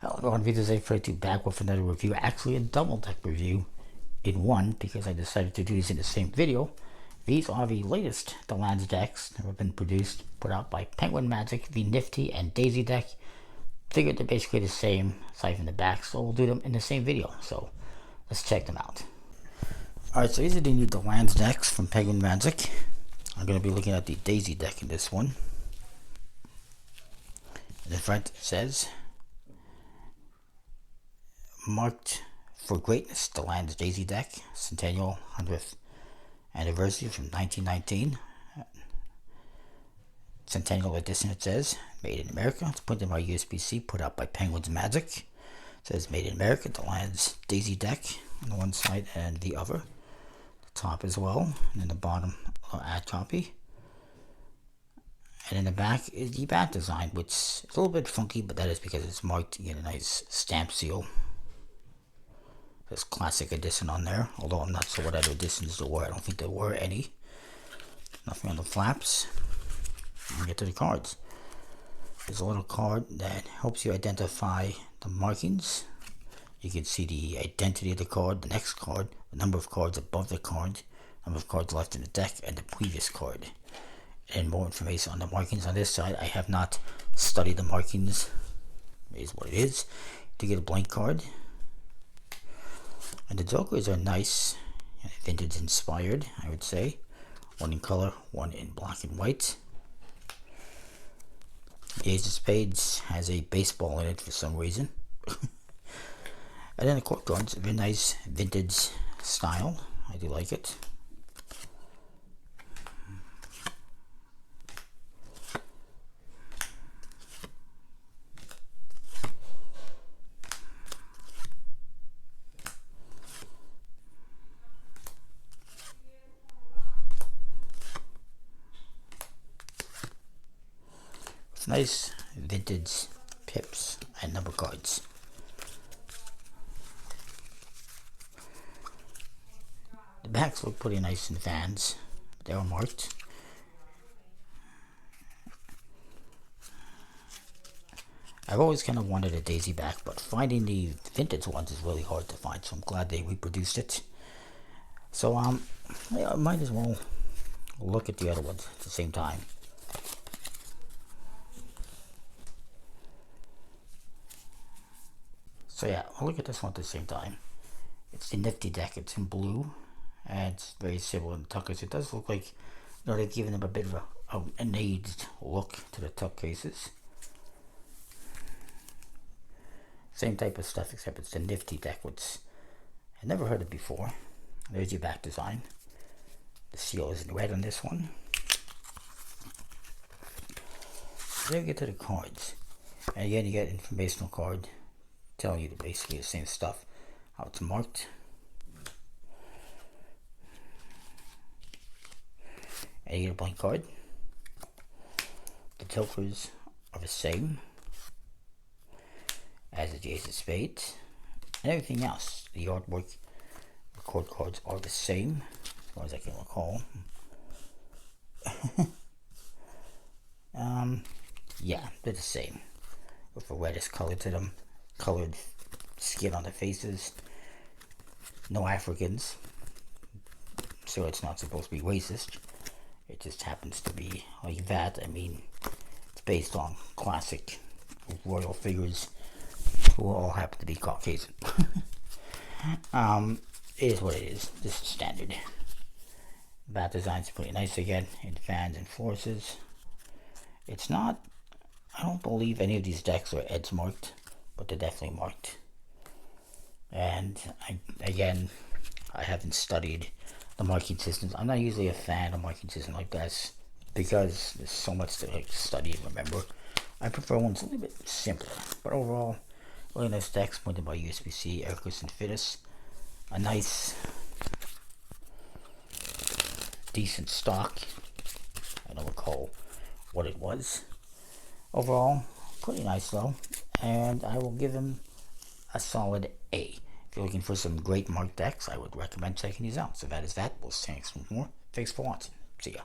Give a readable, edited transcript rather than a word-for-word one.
Hello everyone, Videos 842 back with another review, actually a double deck review in one because I decided to do these in the same video. These are the latest DeLand's decks that have been put out by Penguin Magic, the Nifty and Daisy deck. Figured they're basically the same aside from the back, so we'll do them in the same video, so let's check them out. Alright, so these are the new DeLand's decks from Penguin Magic. I'm going to be looking at the Daisy deck in this one. In the front it says, "Marked for Greatness, DeLand's Daisy deck, Centennial 100th Anniversary from 1919. Centennial Edition," it says. "Made in America." It's printed by USB-C, put out by Penguin's Magic. It says "Made in America, DeLand's Daisy deck" on the one side and the other. The top as well. And then the bottom, ad copy. And in the back is the back design, which is a little bit funky, but that is because it's marked. You get a nice stamp seal. There's classic edition on there, although I'm not sure what other editions there were. I don't think there were any. Nothing on the flaps. And we get to the cards. There's a little card that helps you identify the markings. You can see the identity of the card, the next card, the number of cards above the card, number of cards left in the deck, and the previous card. And more information on the markings on this side. I have not studied the markings. It is what it is. To get a blank card. And the jokers are nice, vintage inspired, I would say. One in color, one in black and white. The Ace of Spades has a baseball in it for some reason. And then the court cards, a very nice vintage style. I do like it. Nice vintage pips and number cards. The backs look pretty nice in fans. They are marked. I've always kind of wanted a Daisy back, but finding the vintage ones is really hard to find, so I'm glad they reproduced it. So I might as well look at the other ones at the same time. So yeah, I'll look at this one at the same time. It's the Nifty deck. It's in blue, and it's very similar in tuckers. It does look like, they've given them a bit of an aged look to the tuck cases. Same type of stuff, except it's the Nifty deck, which I never heard of before. There's your back design. The seal is in red on this one. Then we get to the cards. And again, you get an informational card telling you basically the same stuff, how it's marked. And you get a blank card. The jokers are the same as the Ace of Spades. And everything else, the artwork, the court cards are the same, as far as I can recall. Yeah, they're the same, with a reddish color to them. Colored skin on the faces. No Africans, so it's not supposed to be racist. It just happens to be like that. I mean, it's based on classic royal figures who all happen to be Caucasian. It is what it is. This is standard. Bat design's pretty nice again in fans and forces. It's not, I don't believe any of these decks are edge marked, but they're definitely marked. And I haven't studied the marking systems. I'm not usually a fan of marking systems like this because there's so much to study and remember. I prefer ones a little bit simpler, but overall, really nice decks printed by USB-C, INKSTER and Finis. A nice, decent stock. I don't recall what it was. Overall, pretty nice though. And I will give him a solid A. If you're looking for some great marked decks, I would recommend checking these out. So that is that. We'll see you next one more. Thanks for watching. See ya.